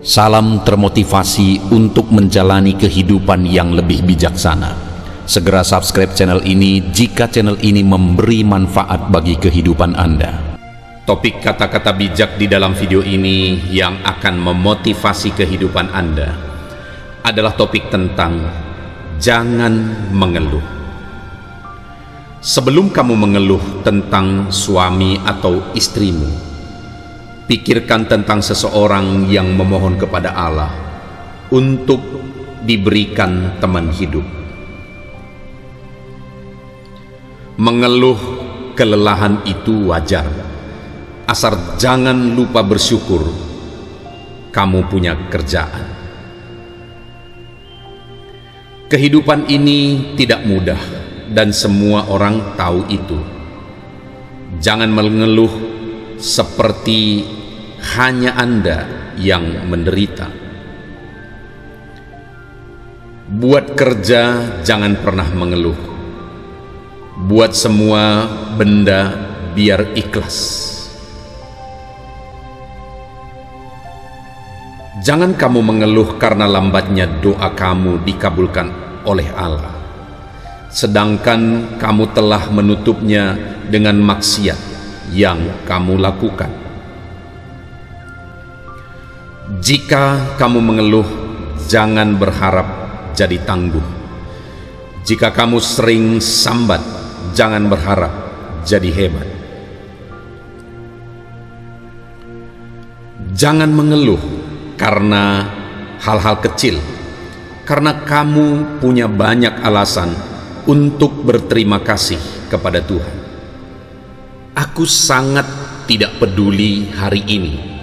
Salam termotivasi untuk menjalani kehidupan yang lebih bijaksana. Segera subscribe channel ini jika channel ini memberi manfaat bagi kehidupan Anda. Topik kata-kata bijak di dalam video ini yang akan memotivasi kehidupan Anda adalah topik tentang jangan mengeluh. Sebelum kamu mengeluh tentang suami atau istrimu, pikirkan tentang seseorang yang memohon kepada Allah untuk diberikan teman hidup. Mengeluh kelelahan itu wajar, asal jangan lupa bersyukur kamu punya kerjaan. Kehidupan ini tidak mudah dan semua orang tahu itu. Jangan mengeluh seperti hanya Anda yang menderita. Buat kerja jangan pernah mengeluh. Buat semua benda biar ikhlas. Jangan kamu mengeluh karena lambatnya doa kamu dikabulkan oleh Allah, sedangkan kamu telah menutupnya dengan maksiat yang kamu lakukan. Jika kamu mengeluh, jangan berharap jadi tangguh. Jika kamu sering sambat, jangan berharap jadi hebat. Jangan mengeluh karena hal-hal kecil, karena kamu punya banyak alasan untuk berterima kasih kepada Tuhan. Aku sangat tidak peduli hari ini.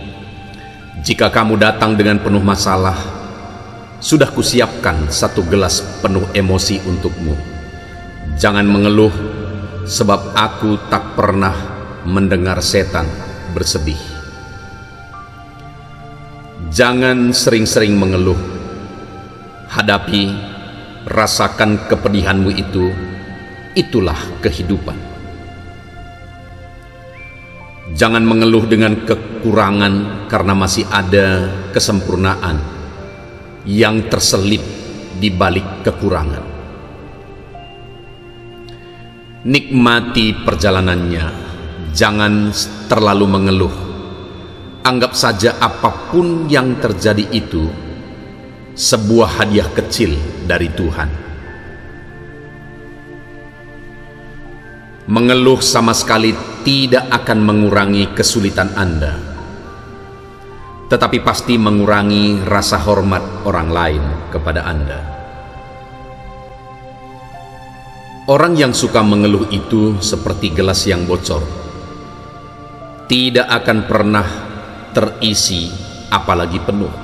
Jika kamu datang dengan penuh masalah, sudah kusiapkan satu gelas penuh emosi untukmu. Jangan mengeluh, sebab aku tak pernah mendengar setan bersedih. Jangan sering-sering mengeluh. Hadapi, rasakan kepedihanmu itu. Itulah kehidupan. Jangan mengeluh dengan kekurangan karena masih ada kesempurnaan yang terselip di balik kekurangan. Nikmati perjalanannya, jangan terlalu mengeluh. Anggap saja apapun yang terjadi itu sebuah hadiah kecil dari Tuhan. Mengeluh sama sekali tidak akan mengurangi kesulitan Anda, tetapi pasti mengurangi rasa hormat orang lain kepada Anda. Orang yang suka mengeluh itu seperti gelas yang bocor, tidak akan pernah terisi apalagi penuh.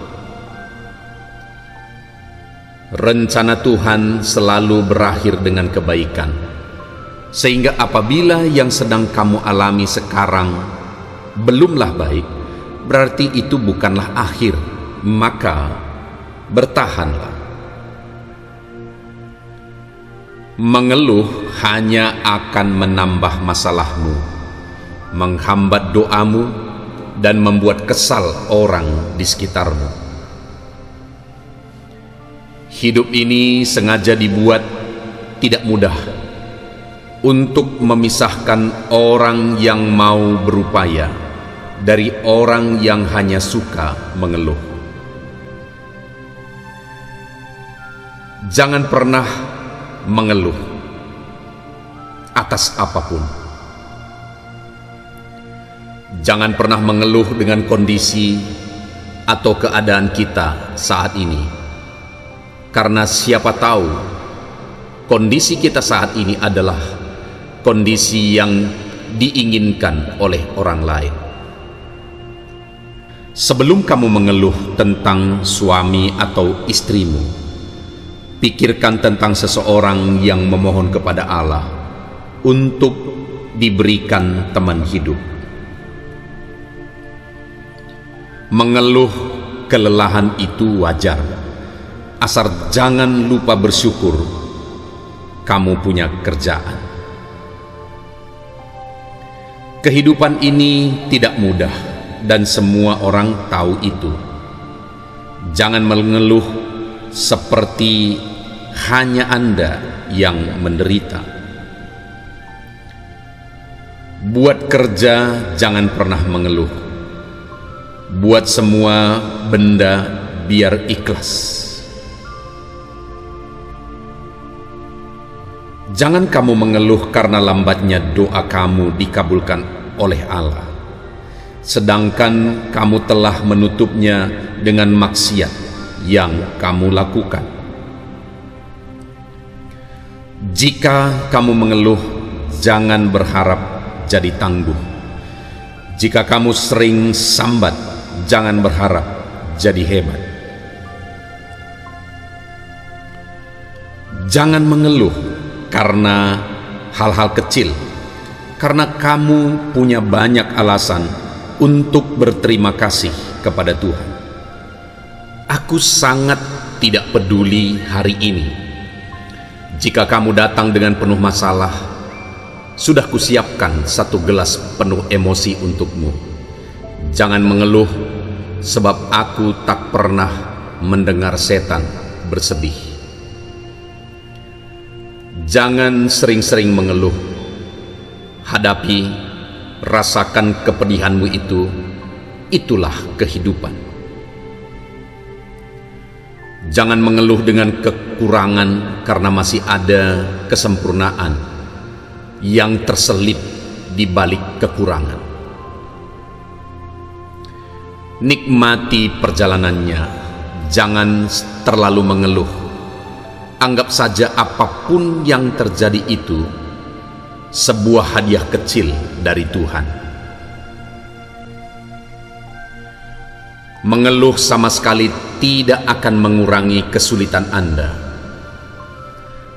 Rencana Tuhan selalu berakhir dengan kebaikan, sehingga apabila yang sedang kamu alami sekarang belumlah baik, berarti itu bukanlah akhir, maka bertahanlah. Mengeluh hanya akan menambah masalahmu, menghambat doamu, dan membuat kesal orang di sekitarmu. Hidup ini sengaja dibuat tidak mudah untuk memisahkan orang yang mau berupaya dari orang yang hanya suka mengeluh. Jangan pernah mengeluh atas apapun. Jangan pernah mengeluh dengan kondisi atau keadaan kita saat ini, karena siapa tahu kondisi kita saat ini adalah kondisi yang diinginkan oleh orang lain. Sebelum kamu mengeluh tentang suami atau istrimu, pikirkan tentang seseorang yang memohon kepada Allah untuk diberikan teman hidup. Mengeluh kelelahan itu wajar, asal jangan lupa bersyukur kamu punya kerjaan. Kehidupan ini tidak mudah dan semua orang tahu itu. Jangan mengeluh seperti hanya Anda yang menderita. Buat kerja jangan pernah mengeluh. Buat semua benda biar ikhlas. Jangan kamu mengeluh karena lambatnya doa kamu dikabulkan oleh Allah, sedangkan kamu telah menutupnya dengan maksiat yang kamu lakukan. Jika kamu mengeluh, jangan berharap jadi tangguh. Jika kamu sering sambat, jangan berharap jadi hebat. Jangan mengeluh karena hal-hal kecil, karena kamu punya banyak alasan untuk berterima kasih kepada Tuhan. Aku sangat tidak peduli hari ini. Jika kamu datang dengan penuh masalah, sudah kusiapkan satu gelas penuh emosi untukmu. Jangan mengeluh, sebab aku tak pernah mendengar setan bersedih. Jangan sering-sering mengeluh. Hadapi, rasakan kepedihanmu itu. Itulah kehidupan. Jangan mengeluh dengan kekurangan, karena masih ada kesempurnaan yang terselip di balik kekurangan. Nikmati perjalanannya. Jangan terlalu mengeluh. Anggap saja apapun yang terjadi itu sebuah hadiah kecil dari Tuhan. Mengeluh sama sekali tidak akan mengurangi kesulitan Anda,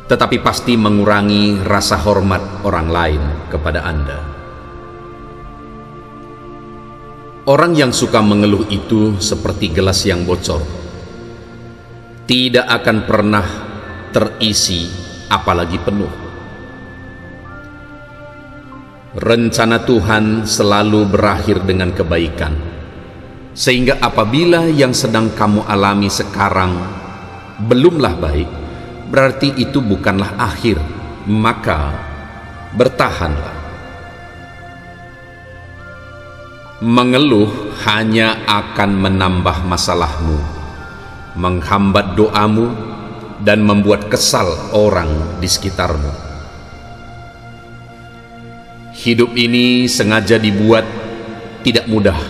tetapi pasti mengurangi rasa hormat orang lain kepada Anda. Orang yang suka mengeluh itu seperti gelas yang bocor, tidak akan pernah terisi apalagi penuh. Rencana Tuhan selalu berakhir dengan kebaikan, sehingga apabila yang sedang kamu alami sekarang belumlah baik, berarti itu bukanlah akhir, maka bertahanlah. Mengeluh hanya akan menambah masalahmu, menghambat doamu, dan membuat kesal orang di sekitarmu. Hidup ini sengaja dibuat tidak mudah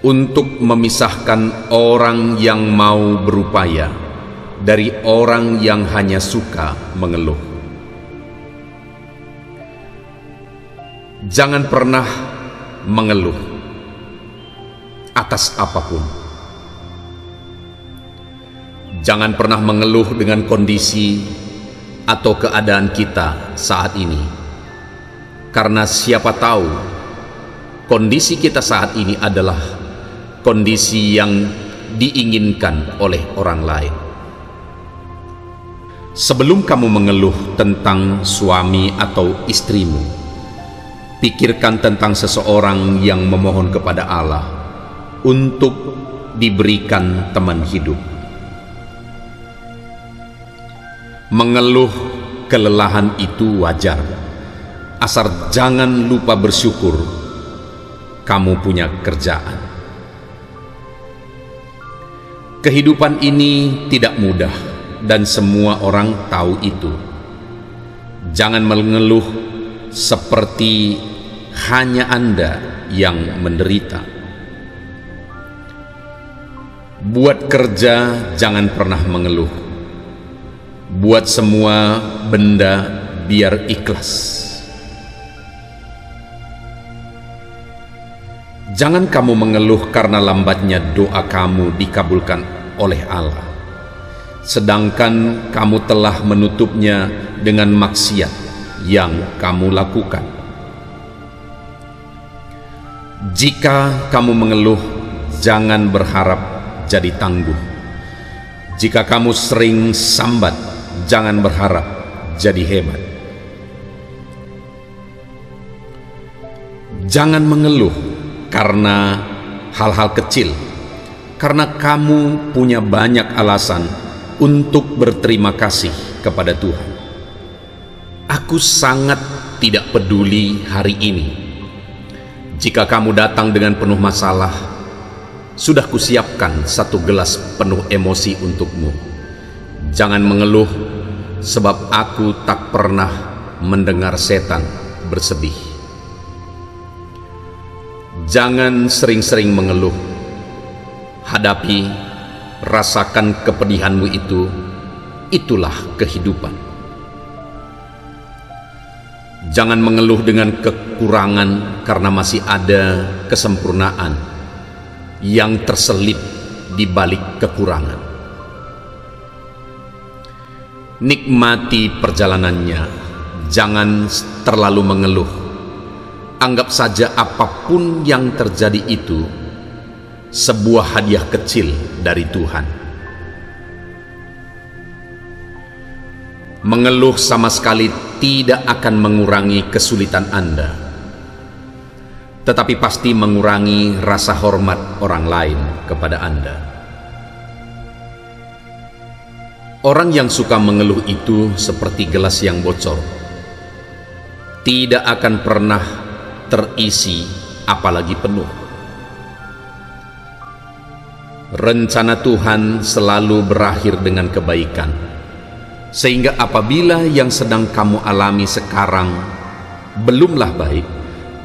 untuk memisahkan orang yang mau berupaya dari orang yang hanya suka mengeluh. Jangan pernah mengeluh atas apapun. Jangan pernah mengeluh dengan kondisi atau keadaan kita saat ini, karena siapa tahu kondisi kita saat ini adalah kondisi yang diinginkan oleh orang lain. Sebelum kamu mengeluh tentang suami atau istrimu, pikirkan tentang seseorang yang memohon kepada Allah untuk diberikan teman hidup. Mengeluh kelelahan itu wajar, asal jangan lupa bersyukur kamu punya kerjaan. Kehidupan ini tidak mudah dan semua orang tahu itu. Jangan mengeluh seperti hanya Anda yang menderita. Buat kerja jangan pernah mengeluh. Buat semua benda biar ikhlas. Jangan kamu mengeluh karena lambatnya doa kamu dikabulkan oleh Allah, sedangkan kamu telah menutupnya dengan maksiat yang kamu lakukan. Jika kamu mengeluh, jangan berharap jadi tangguh. Jika kamu sering sambat, jangan berharap jadi hebat. Jangan mengeluh karena hal-hal kecil, karena kamu punya banyak alasan untuk berterima kasih kepada Tuhan. Aku sangat tidak peduli hari ini. Jika kamu datang dengan penuh masalah, sudah kusiapkan satu gelas penuh emosi untukmu. Jangan mengeluh, sebab aku tak pernah mendengar setan bersedih. Jangan sering-sering mengeluh. Hadapi, rasakan kepedihanmu itu. Itulah kehidupan. Jangan mengeluh dengan kekurangan, karena masih ada kesempurnaan yang terselip di balik kekurangan. Nikmati perjalanannya, jangan terlalu mengeluh. Anggap saja apapun yang terjadi itu sebuah hadiah kecil dari Tuhan. Mengeluh sama sekali tidak akan mengurangi kesulitan Anda, tetapi pasti mengurangi rasa hormat orang lain kepada Anda. Orang yang suka mengeluh itu seperti gelas yang bocor, tidak akan pernah terisi apalagi penuh. Rencana Tuhan selalu berakhir dengan kebaikan, sehingga apabila yang sedang kamu alami sekarang belumlah baik,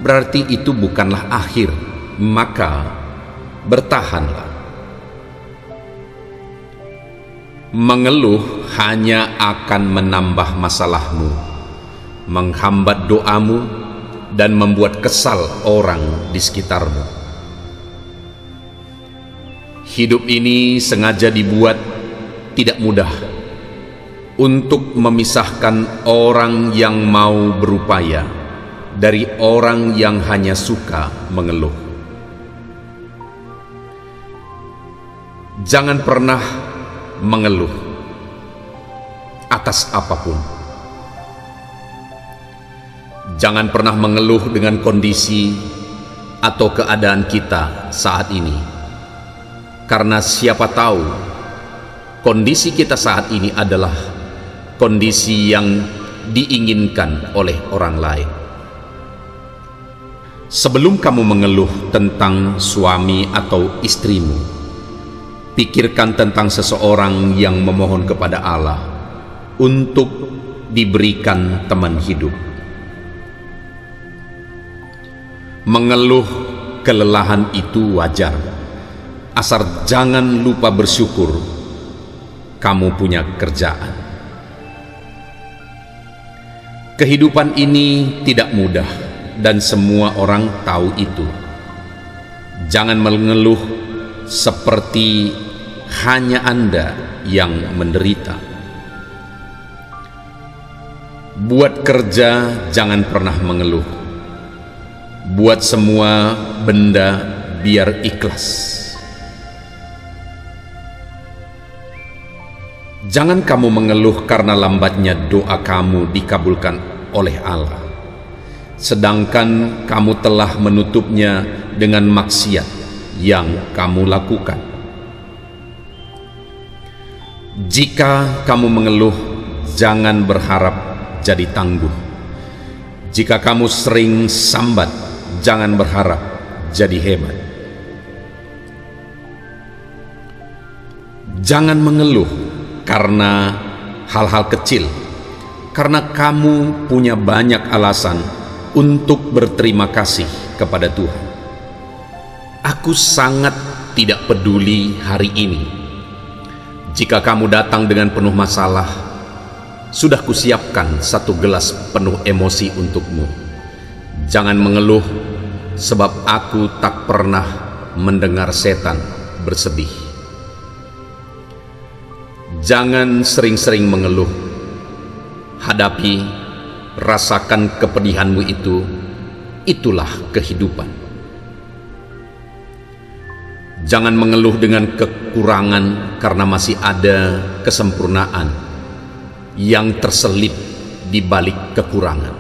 berarti itu bukanlah akhir, maka bertahanlah. Mengeluh hanya akan menambah masalahmu, menghambat doamu, dan membuat kesal orang di sekitarmu. Hidup ini sengaja dibuat tidak mudah untuk memisahkan orang yang mau berupaya dari orang yang hanya suka mengeluh. Jangan pernah mengeluh atas apapun. Jangan pernah mengeluh dengan kondisi atau keadaan kita saat ini, karena siapa tahu kondisi kita saat ini adalah kondisi yang diinginkan oleh orang lain. Sebelum kamu mengeluh tentang suami atau istrimu, pikirkan tentang seseorang yang memohon kepada Allah untuk diberikan teman hidup. Mengeluh kelelahan itu wajar, asal jangan lupa bersyukur kamu punya kerjaan. Kehidupan ini tidak mudah dan semua orang tahu itu. Jangan mengeluh seperti hanya Anda yang menderita. Buat kerja jangan pernah mengeluh. Buat semua benda biar ikhlas. Jangan kamu mengeluh karena lambatnya doa kamu dikabulkan oleh Allah, sedangkan kamu telah menutupnya dengan maksiat yang kamu lakukan. Jika kamu mengeluh, jangan berharap jadi tangguh. Jika kamu sering sambat, jangan berharap jadi hebat. Jangan mengeluh karena hal-hal kecil, karena kamu punya banyak alasan untuk berterima kasih kepada Tuhan. Aku sangat tidak peduli hari ini. Jika kamu datang dengan penuh masalah, sudah kusiapkan satu gelas penuh emosi untukmu. Jangan mengeluh, sebab aku tak pernah mendengar setan bersedih. Jangan sering-sering mengeluh. Hadapi, rasakan kepedihanmu itu. Itulah kehidupan. Jangan mengeluh dengan kekurangan, karena masih ada kesempurnaan yang terselip di balik kekurangan.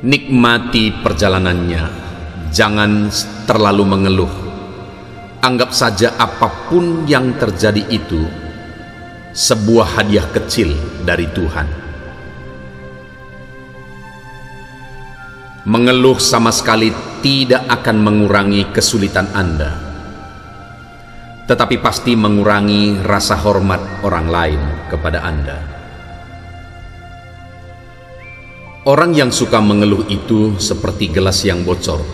Nikmati perjalanannya, jangan terlalu mengeluh. Anggap saja apapun yang terjadi itu sebuah hadiah kecil dari Tuhan. Mengeluh sama sekali tidak akan mengurangi kesulitan Anda, tetapi pasti mengurangi rasa hormat orang lain kepada Anda. Orang yang suka mengeluh itu seperti gelas yang bocor,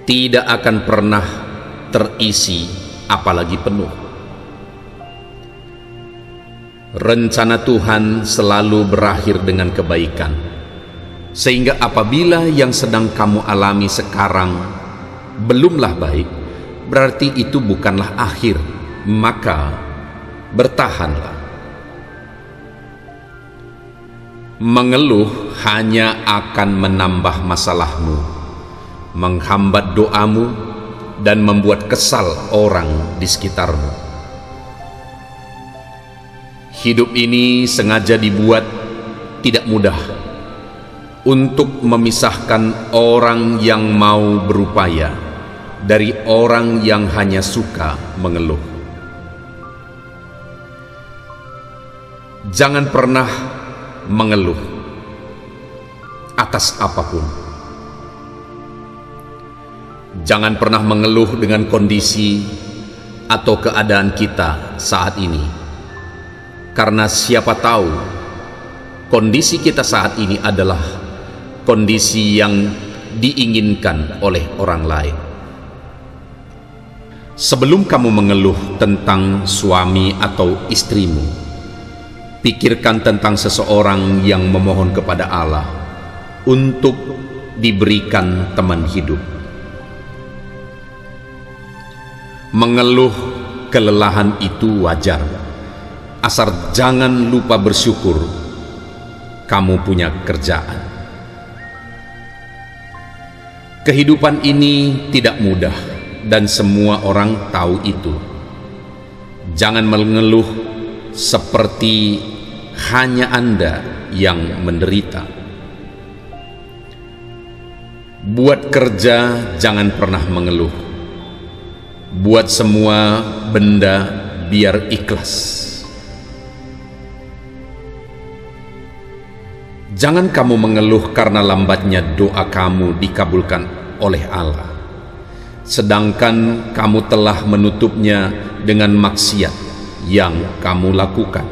tidak akan pernah terisi apalagi penuh. Rencana Tuhan selalu berakhir dengan kebaikan, sehingga apabila yang sedang kamu alami sekarang belumlah baik, berarti itu bukanlah akhir, maka bertahanlah. Mengeluh hanya akan menambah masalahmu, menghambat doamu, dan membuat kesal orang di sekitarmu. Hidup ini sengaja dibuat tidak mudah untuk memisahkan orang yang mau berupaya dari orang yang hanya suka mengeluh. Jangan pernah mengeluh atas apapun. Jangan pernah mengeluh dengan kondisi atau keadaan kita saat ini, karena siapa tahu kondisi kita saat ini adalah kondisi yang diinginkan oleh orang lain. Sebelum kamu mengeluh tentang suami atau istrimu, pikirkan tentang seseorang yang memohon kepada Allah untuk diberikan teman hidup. Mengeluh kelelahan itu wajar, asal jangan lupa bersyukur kamu punya kerjaan. Kehidupan ini tidak mudah dan semua orang tahu itu. Jangan mengeluh seperti hanya Anda yang menderita. Buat kerja jangan pernah mengeluh. Buat semua benda biar ikhlas. Jangan kamu mengeluh karena lambatnya doa kamu dikabulkan oleh Allah, sedangkan kamu telah menutupnya dengan maksiat yang kamu lakukan.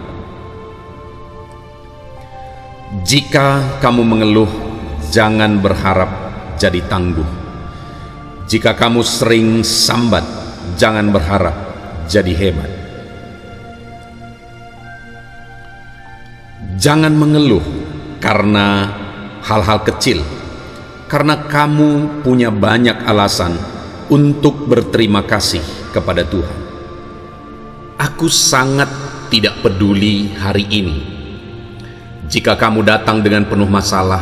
Jika kamu mengeluh, jangan berharap jadi tangguh. Jika kamu sering sambat, jangan berharap jadi hebat. Jangan mengeluh karena hal-hal kecil, karena kamu punya banyak alasan untuk berterima kasih kepada Tuhan. Aku sangat tidak peduli hari ini. Jika kamu datang dengan penuh masalah,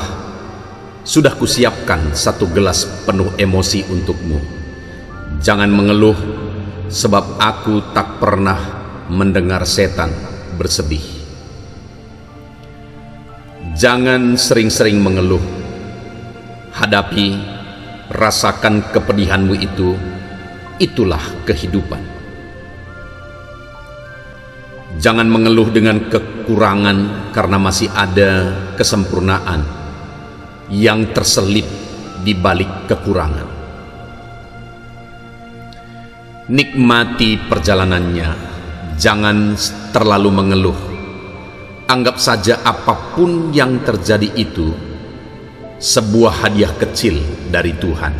sudah kusiapkan satu gelas penuh emosi untukmu. Jangan mengeluh, sebab aku tak pernah mendengar setan bersedih. Jangan sering-sering mengeluh. Hadapi, rasakan kepedihanmu itu. Itulah kehidupan. Jangan mengeluh dengan kekurangan, karena masih ada kesempurnaan yang terselip di balik kekurangan. Nikmati perjalanannya, jangan terlalu mengeluh. Anggap saja apapun yang terjadi itu sebuah hadiah kecil dari Tuhan.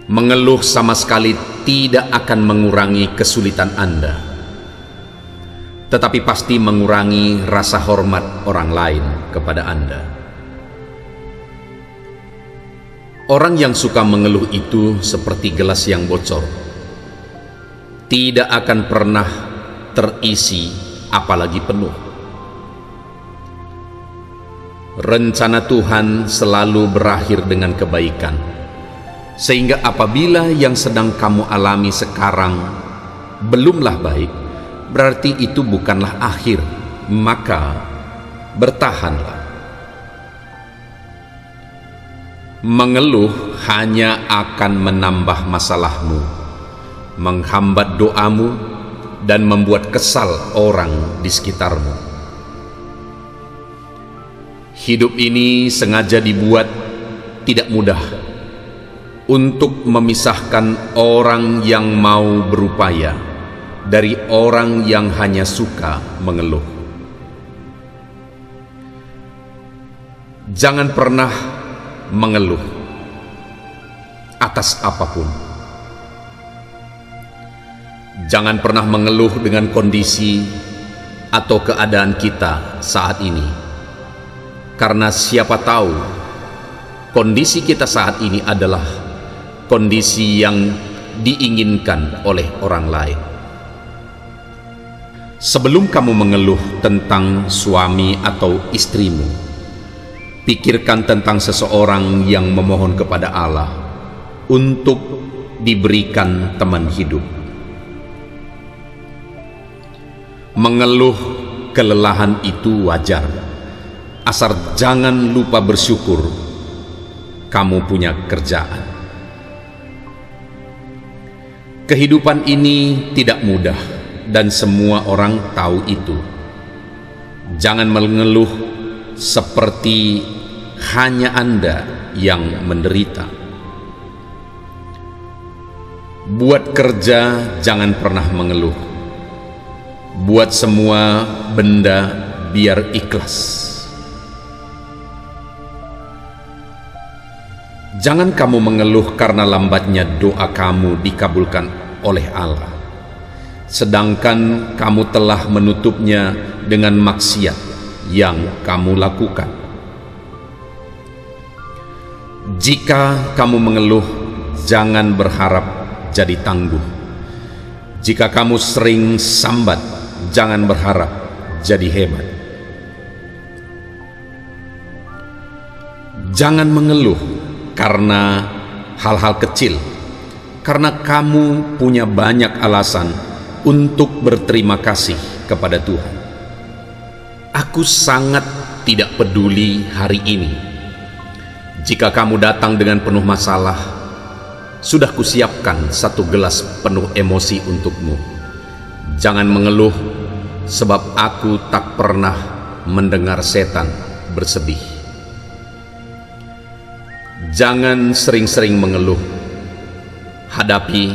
Mengeluh sama sekali tidak akan mengurangi kesulitan Anda, tetapi pasti mengurangi rasa hormat orang lain kepada Anda. Orang yang suka mengeluh itu seperti gelas yang bocor, tidak akan pernah terisi apalagi penuh. Rencana Tuhan selalu berakhir dengan kebaikan, sehingga apabila yang sedang kamu alami sekarang belumlah baik, berarti itu bukanlah akhir, maka bertahanlah. Mengeluh hanya akan menambah masalahmu, menghambat doamu, dan membuat kesal orang di sekitarmu. Hidup ini sengaja dibuat tidak mudah untuk memisahkan orang yang mau berupaya dari orang yang hanya suka mengeluh. Jangan pernah mengeluh atas apapun. Jangan pernah mengeluh dengan kondisi atau keadaan kita saat ini, karena siapa tahu kondisi kita saat ini adalah kondisi yang diinginkan oleh orang lain. Sebelum kamu mengeluh tentang suami atau istrimu, pikirkan tentang seseorang yang memohon kepada Allah untuk diberikan teman hidup. Mengeluh kelelahan itu wajar, asal jangan lupa bersyukur kamu punya kerjaan. Kehidupan ini tidak mudah dan semua orang tahu itu. Jangan mengeluh seperti hanya Anda yang menderita. Buat kerja jangan pernah mengeluh. Buat semua benda biar ikhlas. Jangan kamu mengeluh karena lambatnya doa kamu dikabulkan oleh Allah, sedangkan kamu telah menutupnya dengan maksiat yang kamu lakukan. Jika kamu mengeluh, jangan berharap jadi tangguh. Jika kamu sering sambat, jangan berharap jadi hebat. Jangan mengeluh karena hal-hal kecil, karena kamu punya banyak alasan untuk berterima kasih kepada Tuhan. Aku sangat tidak peduli hari ini. Jika kamu datang dengan penuh masalah, sudah kusiapkan satu gelas penuh emosi untukmu. Jangan mengeluh, sebab aku tak pernah mendengar setan bersedih. Jangan sering-sering mengeluh. Hadapi,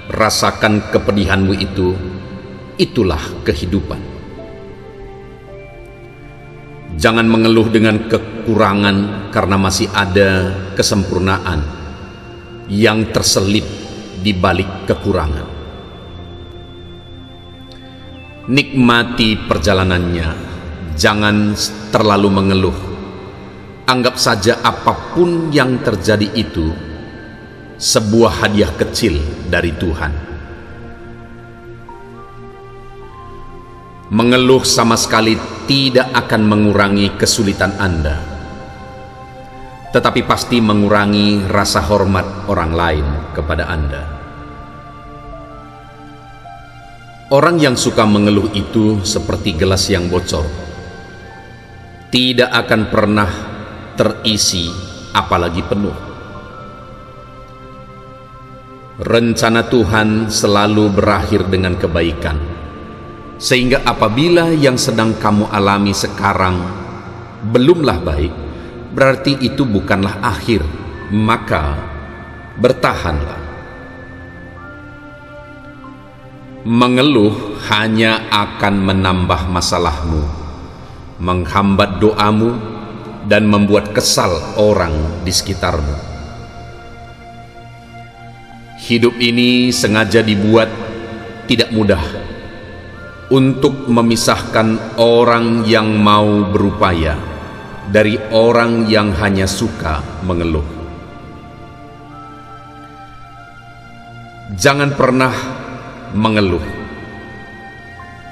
rasakan kepedihanmu itu. Itulah kehidupan. Jangan mengeluh dengan kekurangan, karena masih ada kesempurnaan yang terselip di balik kekurangan. Nikmati perjalanannya, jangan terlalu mengeluh. Anggap saja apapun yang terjadi itu sebuah hadiah kecil dari Tuhan. Mengeluh sama sekali tidak akan mengurangi kesulitan Anda, tetapi pasti mengurangi rasa hormat orang lain kepada Anda. Orang yang suka mengeluh itu seperti gelas yang bocor, tidak akan pernah terisi apalagi penuh. Rencana Tuhan selalu berakhir dengan kebaikan, sehingga apabila yang sedang kamu alami sekarang belumlah baik, berarti itu bukanlah akhir, maka bertahanlah. Mengeluh hanya akan menambah masalahmu, menghambat doamu, dan membuat kesal orang di sekitarmu. Hidup ini sengaja dibuat tidak mudah untuk memisahkan orang yang mau berupaya dari orang yang hanya suka mengeluh. Jangan pernah mengeluh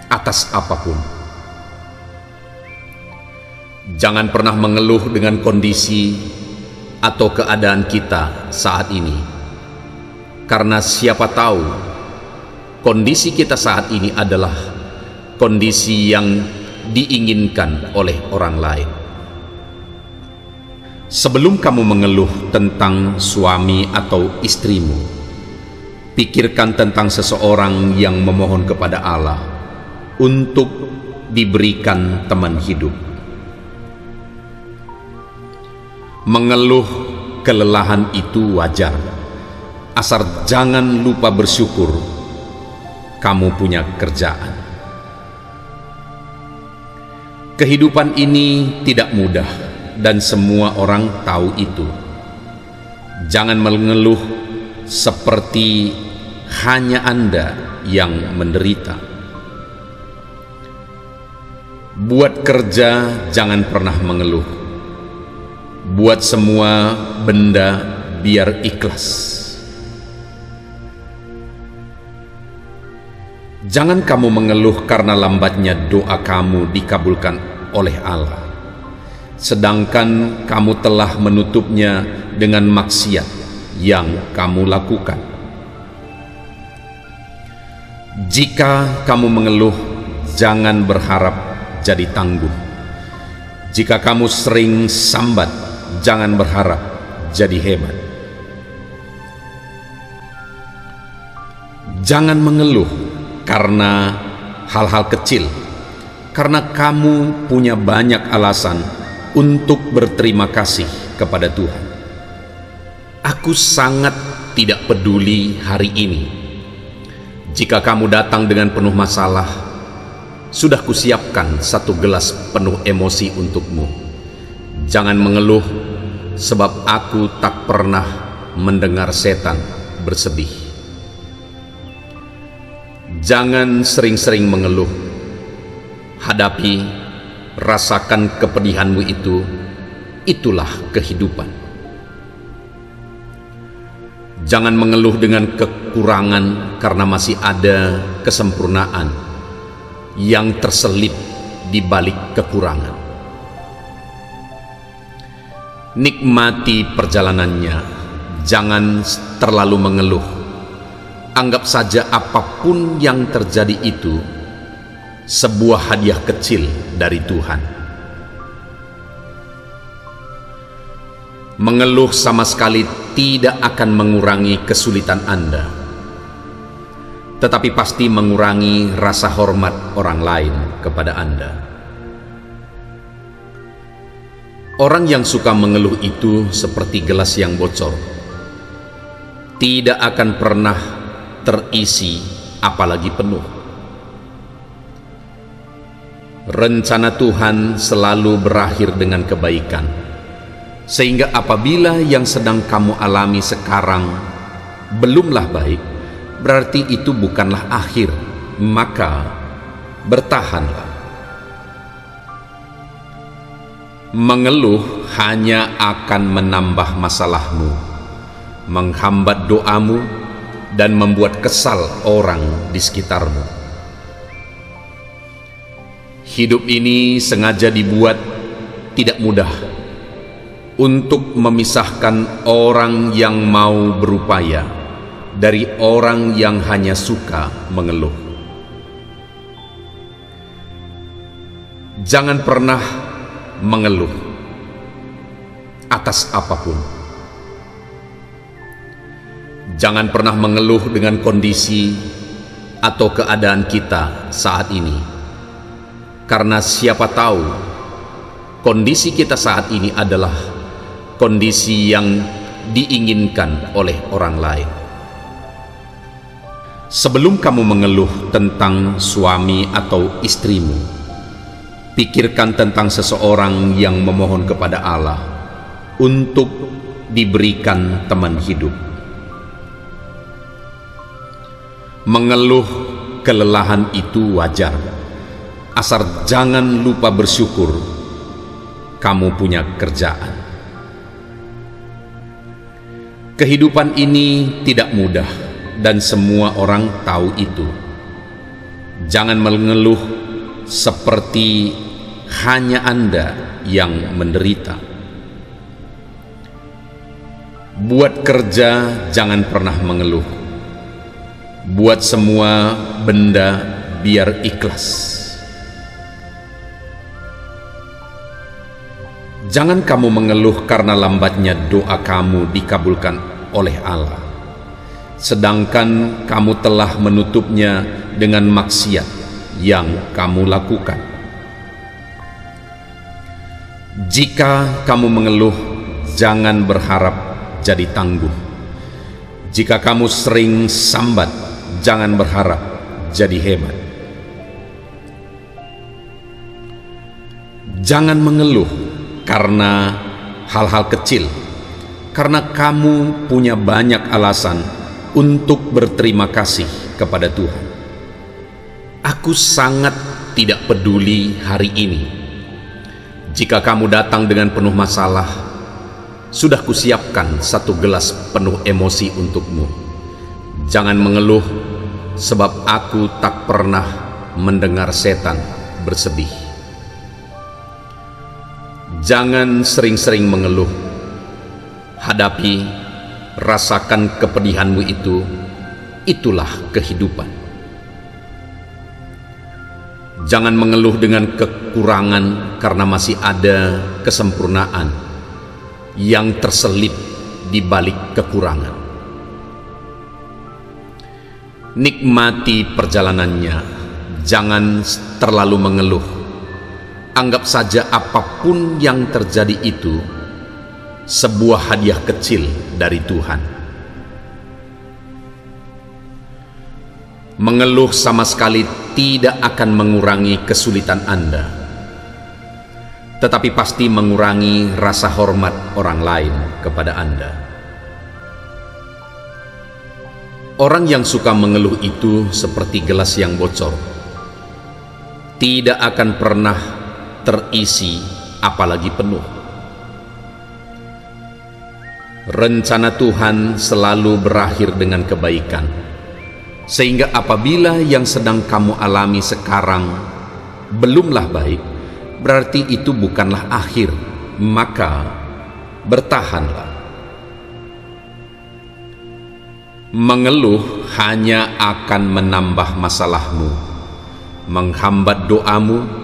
atas apapun. Jangan pernah mengeluh dengan kondisi atau keadaan kita saat ini, karena siapa tahu kondisi kita saat ini adalah kondisi yang diinginkan oleh orang lain. Sebelum kamu mengeluh tentang suami atau istrimu, pikirkan tentang seseorang yang memohon kepada Allah untuk diberikan teman hidup. Mengeluh kelelahan itu wajar, asal jangan lupa bersyukur kamu punya kerjaan. Kehidupan ini tidak mudah dan semua orang tahu itu. Jangan mengeluh seperti hanya Anda yang menderita. Buat kerja jangan pernah mengeluh. Buat semua benda biar ikhlas. Jangan kamu mengeluh karena lambatnya doa kamu dikabulkan oleh Allah, sedangkan kamu telah menutupnya dengan maksiat yang kamu lakukan. Jika kamu mengeluh, jangan berharap jadi tangguh. Jika kamu sering sambat, jangan berharap jadi hebat. Jangan mengeluh karena hal-hal kecil, karena kamu punya banyak alasan untuk berterima kasih kepada Tuhan. Aku sangat tidak peduli hari ini. Jika kamu datang dengan penuh masalah, sudah kusiapkan satu gelas penuh emosi untukmu. Jangan mengeluh, sebab aku tak pernah mendengar setan bersedih. Jangan sering-sering mengeluh. Hadapi, rasakan kepedihanmu itu. Itulah kehidupan. Jangan mengeluh dengan kekurangan, karena masih ada kesempurnaan yang terselip di balik kekurangan. Nikmati perjalanannya, jangan terlalu mengeluh. Anggap saja apapun yang terjadi itu sebuah hadiah kecil dari Tuhan. Mengeluh sama sekali tidak akan mengurangi kesulitan Anda, tetapi pasti mengurangi rasa hormat orang lain kepada Anda. Orang yang suka mengeluh itu seperti gelas yang bocor, tidak akan pernah terisi apalagi penuh. Rencana Tuhan selalu berakhir dengan kebaikan, sehingga apabila yang sedang kamu alami sekarang belumlah baik, berarti itu bukanlah akhir, maka bertahanlah. Mengeluh hanya akan menambah masalahmu, menghambat doamu, dan membuat kesal orang di sekitarmu. Hidup ini sengaja dibuat tidak mudah untuk memisahkan orang yang mau berupaya dari orang yang hanya suka mengeluh. Jangan pernah mengeluh atas apapun. Jangan pernah mengeluh dengan kondisi atau keadaan kita saat ini, karena siapa tahu kondisi kita saat ini adalah kondisi yang diinginkan oleh orang lain. Sebelum kamu mengeluh tentang suami atau istrimu, pikirkan tentang seseorang yang memohon kepada Allah untuk diberikan teman hidup. Mengeluh kelelahan itu wajar, asal jangan lupa bersyukur kamu punya kerjaan. Kehidupan ini tidak mudah dan semua orang tahu itu. Jangan mengeluh seperti hanya Anda yang menderita. Buat kerja jangan pernah mengeluh. Buat semua benda biar ikhlas. Jangan kamu mengeluh karena lambatnya doa kamu dikabulkan oleh Allah, sedangkan kamu telah menutupnya dengan maksiat yang kamu lakukan. Jika kamu mengeluh, jangan berharap jadi tangguh. Jika kamu sering sambat, jangan berharap jadi hebat. Jangan mengeluh karena hal-hal kecil, karena kamu punya banyak alasan untuk berterima kasih kepada Tuhan. Aku sangat tidak peduli hari ini. Jika kamu datang dengan penuh masalah, sudah kusiapkan satu gelas penuh emosi untukmu. Jangan mengeluh, sebab aku tak pernah mendengar setan bersedih. Jangan sering-sering mengeluh. Hadapi, rasakan kepedihanmu itu. Itulah kehidupan. Jangan mengeluh dengan kekurangan, karena masih ada kesempurnaan yang terselip di balik kekurangan. Nikmati perjalanannya, jangan terlalu mengeluh. Anggap saja apapun yang terjadi itu sebuah hadiah kecil dari Tuhan. Mengeluh sama sekali tidak akan mengurangi kesulitan Anda, tetapi pasti mengurangi rasa hormat orang lain kepada Anda. Orang yang suka mengeluh itu seperti gelas yang bocor, tidak akan pernah terisi apalagi penuh. Rencana Tuhan selalu berakhir dengan kebaikan, sehingga apabila yang sedang kamu alami sekarang belumlah baik, berarti itu bukanlah akhir, maka bertahanlah. Mengeluh hanya akan menambah masalahmu, menghambat doamu,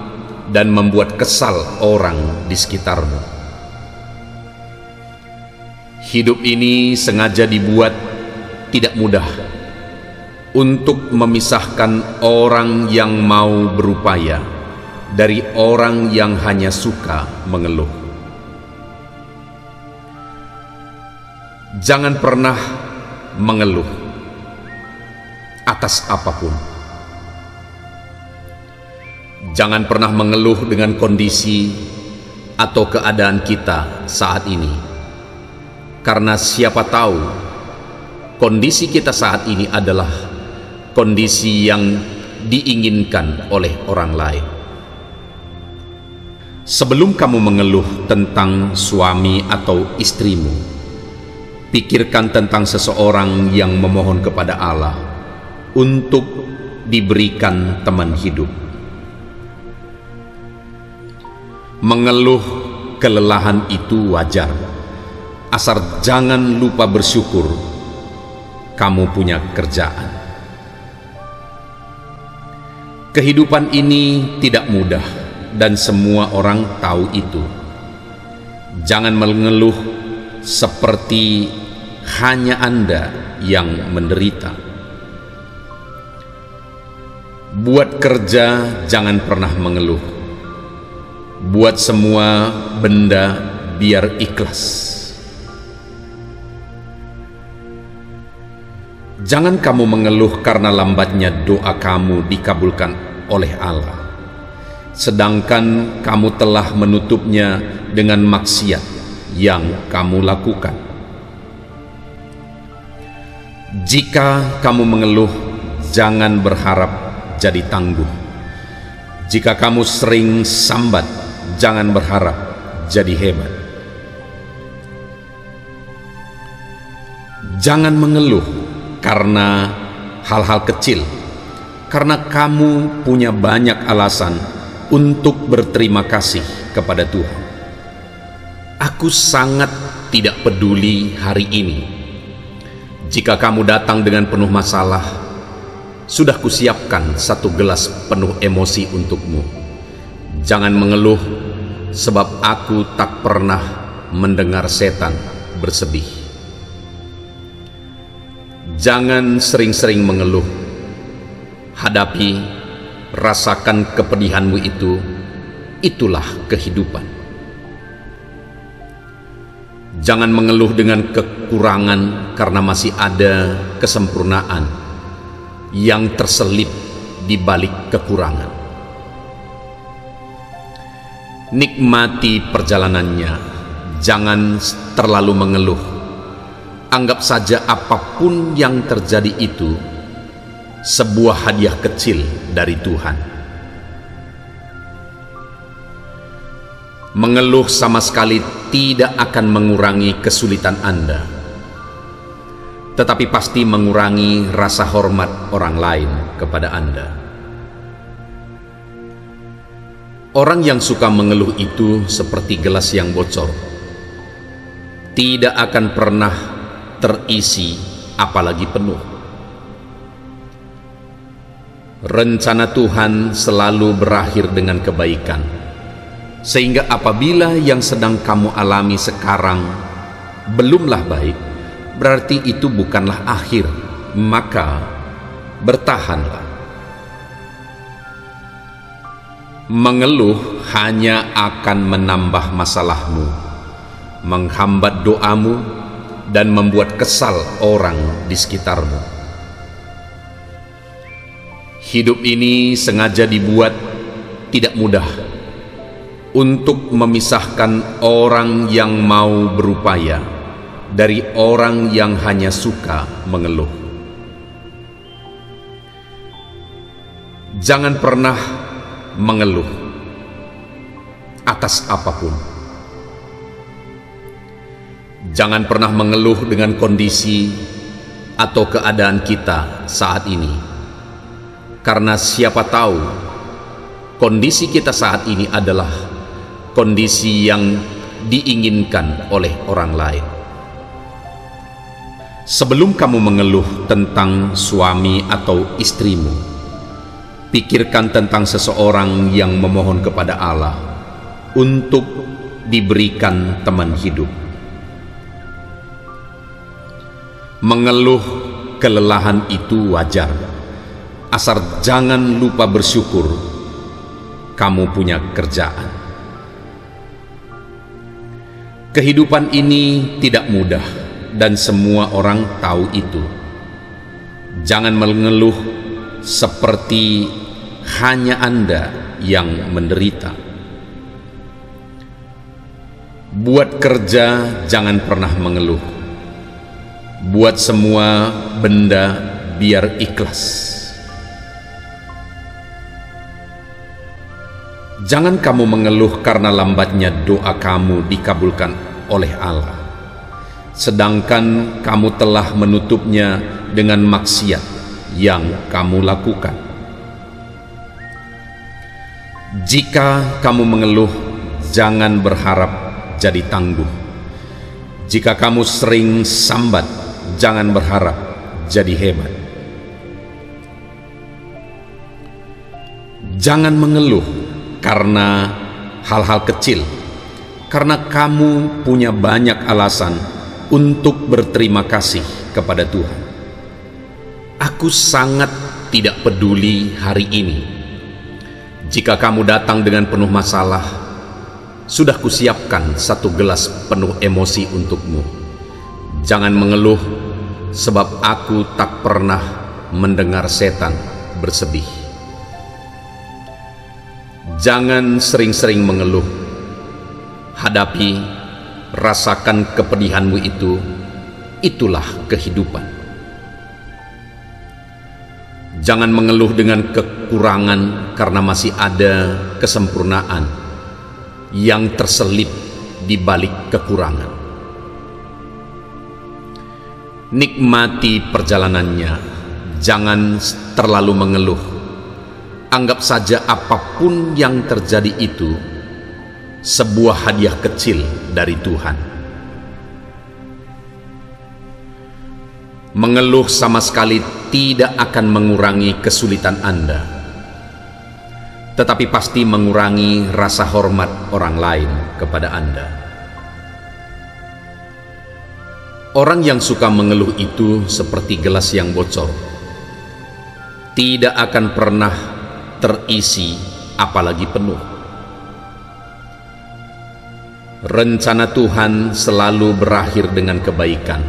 dan membuat kesal orang di sekitarmu. Hidup ini sengaja dibuat tidak mudah untuk memisahkan orang yang mau berupaya dari orang yang hanya suka mengeluh. Jangan pernah mengeluh atas apapun. Jangan pernah mengeluh dengan kondisi atau keadaan kita saat ini, karena siapa tahu kondisi kita saat ini adalah kondisi yang diinginkan oleh orang lain. Sebelum kamu mengeluh tentang suami atau istrimu, pikirkan tentang seseorang yang memohon kepada Allah untuk diberikan teman hidup. Mengeluh kelelahan itu wajar, asal jangan lupa bersyukur kamu punya kerjaan. Kehidupan ini tidak mudah dan semua orang tahu itu. Jangan mengeluh seperti hanya Anda yang menderita. Buat kerja jangan pernah mengeluh. Buat semua benda biar ikhlas. Jangan kamu mengeluh karena lambatnya doa kamu dikabulkan oleh Allah, sedangkan kamu telah menutupnya dengan maksiat yang kamu lakukan. Jika kamu mengeluh, jangan berharap jadi tangguh. Jika kamu sering sambat, jangan berharap jadi hebat. Jangan mengeluh karena hal-hal kecil, karena kamu punya banyak alasan untuk berterima kasih kepada Tuhan. Aku sangat tidak peduli hari ini. Jika kamu datang dengan penuh masalah, sudah kusiapkan satu gelas penuh emosi untukmu. Jangan mengeluh, sebab aku tak pernah mendengar setan bersedih. Jangan sering-sering mengeluh. Hadapi, rasakan kepedihanmu itu. Itulah kehidupan. Jangan mengeluh dengan kekurangan, karena masih ada kesempurnaan yang terselip di balik kekurangan. Nikmati perjalanannya, jangan terlalu mengeluh. Anggap saja apapun yang terjadi itu sebuah hadiah kecil dari Tuhan. Mengeluh sama sekali tidak akan mengurangi kesulitan Anda, tetapi pasti mengurangi rasa hormat orang lain kepada Anda. Orang yang suka mengeluh itu seperti gelas yang bocor, tidak akan pernah terisi apalagi penuh. Rencana Tuhan selalu berakhir dengan kebaikan, sehingga apabila yang sedang kamu alami sekarang belumlah baik, berarti itu bukanlah akhir, maka bertahanlah. Mengeluh hanya akan menambah masalahmu, menghambat doamu, dan membuat kesal orang di sekitarmu. Hidup ini sengaja dibuat tidak mudah untuk memisahkan orang yang mau berupaya dari orang yang hanya suka mengeluh. Jangan pernah mengeluh atas apapun. Jangan pernah mengeluh dengan kondisi atau keadaan kita saat ini, karena siapa tahu kondisi kita saat ini adalah kondisi yang diinginkan oleh orang lain. Sebelum kamu mengeluh tentang suami atau istrimu, pikirkan tentang seseorang yang memohon kepada Allah untuk diberikan teman hidup. Mengeluh kelelahan itu wajar, asal jangan lupa bersyukur kamu punya kerjaan. Kehidupan ini tidak mudah dan semua orang tahu itu. Jangan mengeluh seperti hanya Anda yang menderita. Buat kerja jangan pernah mengeluh. Buat semua benda biar ikhlas. Jangan kamu mengeluh karena lambatnya doa kamu dikabulkan oleh Allah, sedangkan kamu telah menutupnya dengan maksiat yang kamu lakukan. Jika kamu mengeluh, jangan berharap jadi tangguh. Jika kamu sering sambat, jangan berharap jadi hebat. Jangan mengeluh karena hal-hal kecil, karena kamu punya banyak alasan untuk berterima kasih kepada Tuhan. Aku sangat tidak peduli hari ini. Jika kamu datang dengan penuh masalah, sudah kusiapkan satu gelas penuh emosi untukmu. Jangan mengeluh, sebab aku tak pernah mendengar setan bersedih. Jangan sering-sering mengeluh. Hadapi, rasakan kepedihanmu itu. Itulah kehidupan. Jangan mengeluh dengan kekurangan, karena masih ada kesempurnaan yang terselip di balik kekurangan. Nikmati perjalanannya, jangan terlalu mengeluh. Anggap saja apapun yang terjadi itu sebuah hadiah kecil dari Tuhan. Mengeluh sama sekali tidak akan mengurangi kesulitan Anda, tetapi pasti mengurangi rasa hormat orang lain kepada Anda. Orang yang suka mengeluh itu seperti gelas yang bocor, tidak akan pernah terisi apalagi penuh. Rencana Tuhan selalu berakhir dengan kebaikan,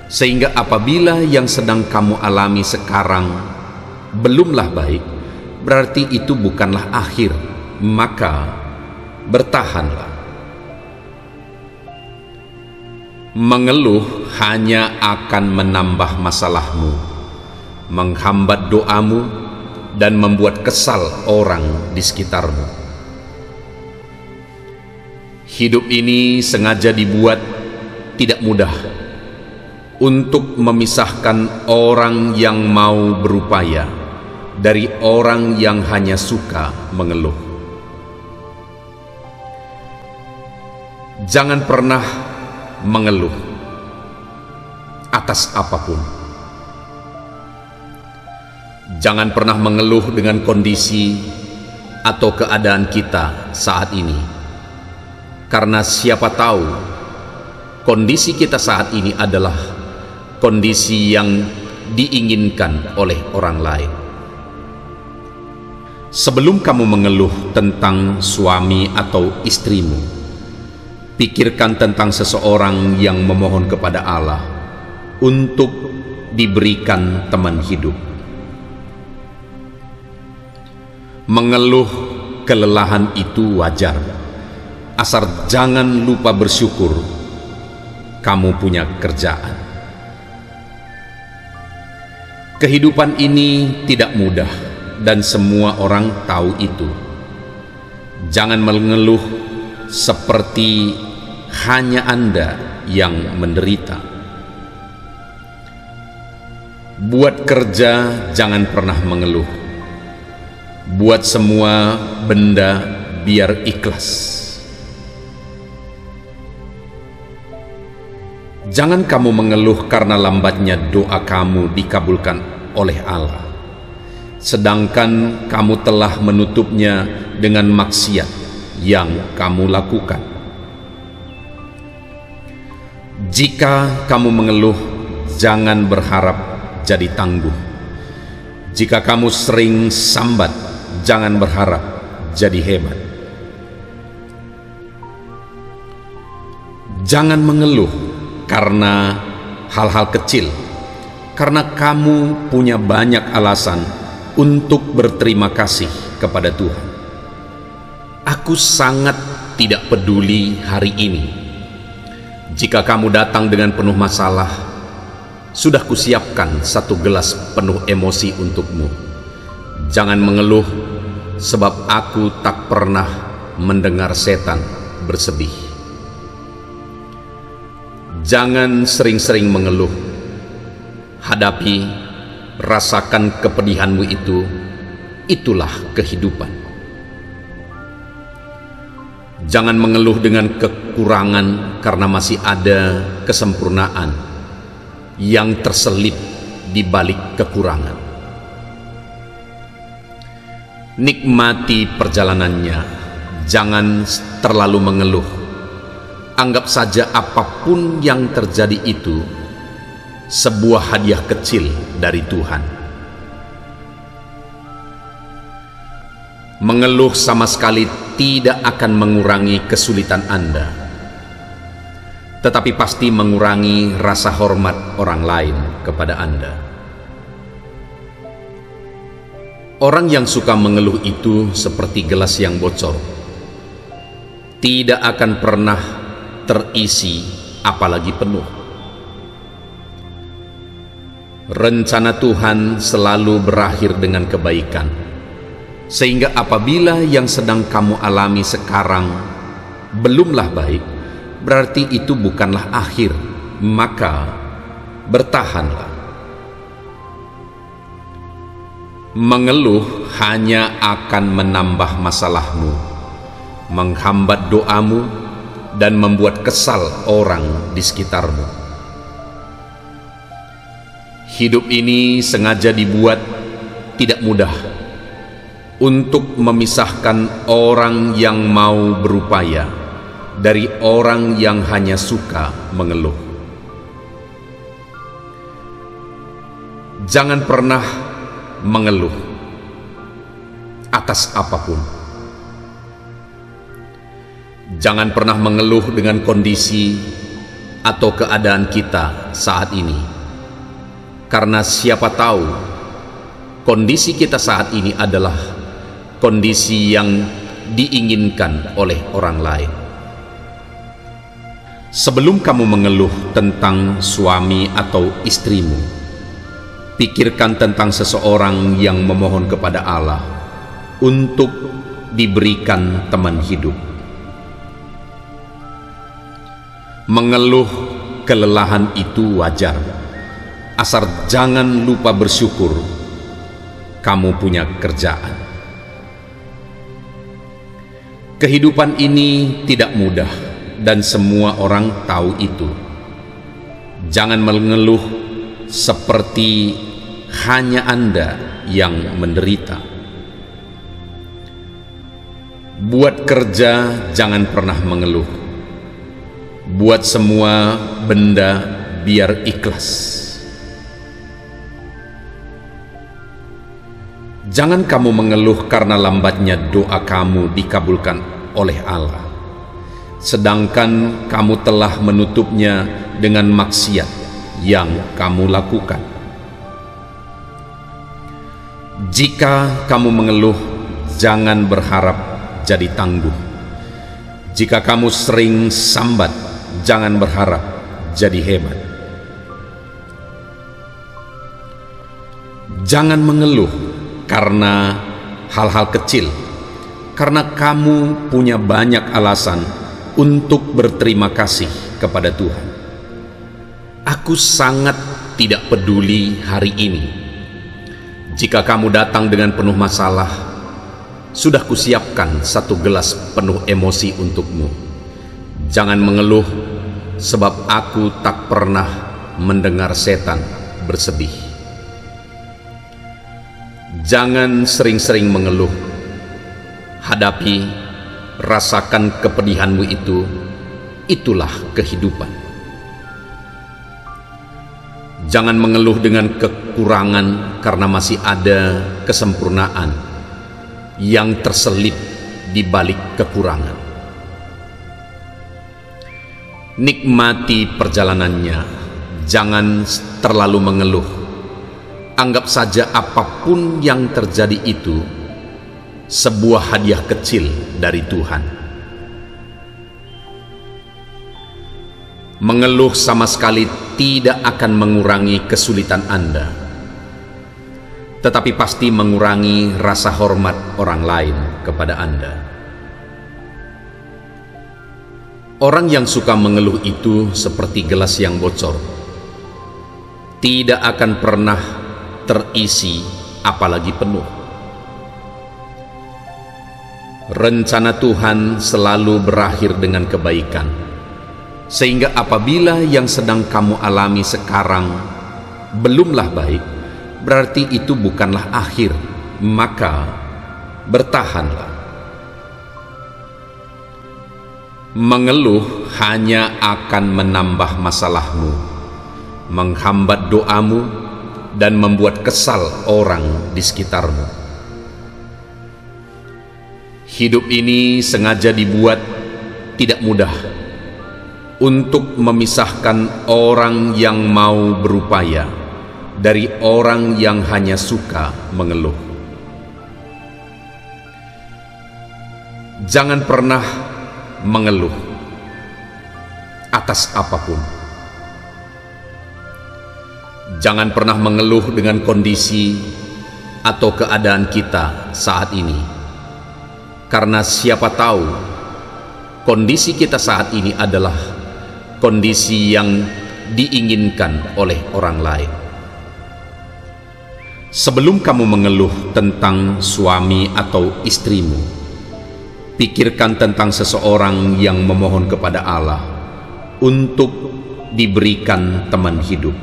sehingga apabila yang sedang kamu alami sekarang belumlah baik, berarti itu bukanlah akhir, maka bertahanlah. Mengeluh hanya akan menambah masalahmu, menghambat doamu, dan membuat kesal orang di sekitarmu. Hidup ini sengaja dibuat tidak mudah untuk memisahkan orang yang mau berupaya dari orang yang hanya suka mengeluh. Jangan pernah mengeluh atas apapun. Jangan pernah mengeluh dengan kondisi atau keadaan kita saat ini, karena siapa tahu kondisi kita saat ini adalah kondisi yang diinginkan oleh orang lain. Sebelum kamu mengeluh tentang suami atau istrimu, pikirkan tentang seseorang yang memohon kepada Allah untuk diberikan teman hidup. Mengeluh kelelahan itu wajar, asal jangan lupa bersyukur kamu punya kerjaan. Kehidupan ini tidak mudah dan semua orang tahu itu. Jangan mengeluh seperti hanya Anda yang menderita. Buat kerja jangan pernah mengeluh. Buat semua benda biar ikhlas. Jangan kamu mengeluh karena lambatnya doa kamu dikabulkan oleh Allah, sedangkan kamu telah menutupnya dengan maksiat yang kamu lakukan. Jika kamu mengeluh, jangan berharap jadi tangguh. Jika kamu sering sambat, jangan berharap jadi hebat. Jangan mengeluh karena hal-hal kecil, karena kamu punya banyak alasan untuk berterima kasih kepada Tuhan. Aku sangat tidak peduli hari ini. Jika kamu datang dengan penuh masalah, sudah kusiapkan satu gelas penuh emosi untukmu. Jangan mengeluh, sebab aku tak pernah mendengar setan bersedih. Jangan sering-sering mengeluh. Hadapi, rasakan kepedihanmu itu. Itulah kehidupan. Jangan mengeluh dengan kekurangan, karena masih ada kesempurnaan yang terselip di balik kekurangan. Nikmati perjalanannya, jangan terlalu mengeluh. Anggap saja apapun yang terjadi itu sebuah hadiah kecil dari Tuhan. Mengeluh sama sekali tidak akan mengurangi kesulitan Anda, tetapi pasti mengurangi rasa hormat orang lain kepada Anda. Orang yang suka mengeluh itu seperti gelas yang bocor, tidak akan pernah terisi apalagi penuh. Rencana Tuhan selalu berakhir dengan kebaikan, sehingga apabila yang sedang kamu alami sekarang belumlah baik, berarti itu bukanlah akhir, maka bertahanlah. Mengeluh hanya akan menambah masalahmu, menghambat doamu, dan membuat kesal orang di sekitarmu. Hidup ini sengaja dibuat tidak mudah untuk memisahkan orang yang mau berupaya dari orang yang hanya suka mengeluh. Jangan pernah mengeluh atas apapun. Jangan pernah mengeluh dengan kondisi atau keadaan kita saat ini, karena siapa tahu kondisi kita saat ini adalah kondisi yang diinginkan oleh orang lain. Sebelum kamu mengeluh tentang suami atau istrimu, pikirkan tentang seseorang yang memohon kepada Allah untuk diberikan teman hidup. Mengeluh kelelahan itu wajar, asal jangan lupa bersyukur kamu punya kerjaan. Kehidupan ini tidak mudah dan semua orang tahu itu. Jangan mengeluh seperti hanya Anda yang menderita. Buat kerja jangan pernah mengeluh. Buat semua benda biar ikhlas. Jangan kamu mengeluh karena lambatnya doa kamu dikabulkan oleh Allah, sedangkan kamu telah menutupnya dengan maksiat yang kamu lakukan. Jika kamu mengeluh, jangan berharap jadi tangguh. Jika kamu sering sambat, jangan berharap jadi hebat. Jangan mengeluh karena hal-hal kecil, karena kamu punya banyak alasan untuk berterima kasih kepada Tuhan. Aku sangat tidak peduli hari ini. Jika kamu datang dengan penuh masalah, sudah kusiapkan satu gelas penuh emosi untukmu. Jangan mengeluh, sebab aku tak pernah mendengar setan bersedih. Jangan sering-sering mengeluh. Hadapi, rasakan kepedihanmu itu. Itulah kehidupan. Jangan mengeluh dengan kekurangan, karena masih ada kesempurnaan yang terselip di balik kekurangan. Nikmati perjalanannya, jangan terlalu mengeluh. Anggap saja apapun yang terjadi itu sebuah hadiah kecil dari Tuhan. Mengeluh sama sekali tidak akan mengurangi kesulitan Anda, tetapi pasti mengurangi rasa hormat orang lain kepada Anda. Orang yang suka mengeluh itu seperti gelas yang bocor, tidak akan pernah terisi apalagi penuh. Rencana Tuhan selalu berakhir dengan kebaikan, sehingga apabila yang sedang kamu alami sekarang belumlah baik, berarti itu bukanlah akhir, maka bertahanlah. Mengeluh hanya akan menambah masalahmu, menghambat doamu, dan membuat kesal orang di sekitarmu. Hidup ini sengaja dibuat tidak mudah untuk memisahkan orang yang mau berupaya dari orang yang hanya suka mengeluh. Jangan pernah mengeluh atas apapun. Jangan pernah mengeluh dengan kondisi atau keadaan kita saat ini, karena siapa tahu kondisi kita saat ini adalah kondisi yang diinginkan oleh orang lain. Sebelum kamu mengeluh tentang suami atau istrimu, pikirkan tentang seseorang yang memohon kepada Allah untuk diberikan teman hidup.